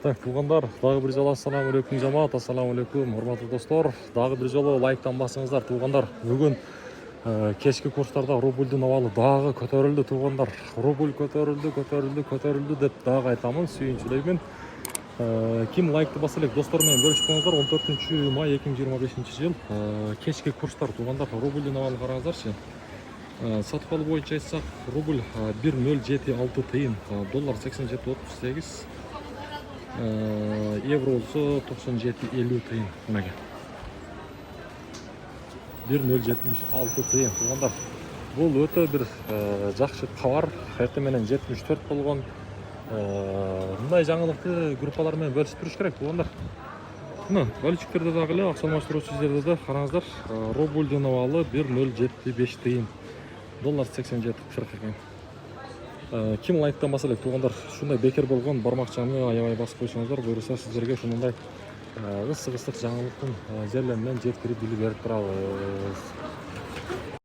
Так, туғандар, дағы бір жолы ассаламу алейкум жамаат, ассаламу алейкум, урматтуу достор. Дағы бір жолы лайктан басыңыздар, туғандар. Бүгін кешкі курстарда рубльдің авалы дағы көтерілді, туғандар. Рубль көтерілді деп дағы айтамын, сүйіншілеймін. Ким лайкты баса элек достормен бөлүшүп коюңуздар. 14 май 2025 жыл кешки курстар туғандар. Рубльдің авалы караңыздарчы. Сатып алуу боюнча айтсак, рубль 1.076 тыйын, доллар 87.38, евро болсо 97.50 тыйын. Мынага 1.076 тыйын туғандар. Бул өтө бир жакшы кабар. Эртең менен 74 болгон. Мындай жаңылыкты группалар менен бөлүшүп туруш керек туғандар. Мына бөлүчүктөрдө дагы эле аксалмаштыруучу жерде да караңыздар. Рубльдин абалы 1.075 тыйын. Доллар 87.40 экен. Ким лайктан баса элек туғандар, шундай бекер болгон бармакчаны аябай басып койсоңуздар, буюрса сиздерге ушундай ысык жаңылыктын жерлеринен жеткирип билип берип турабыз.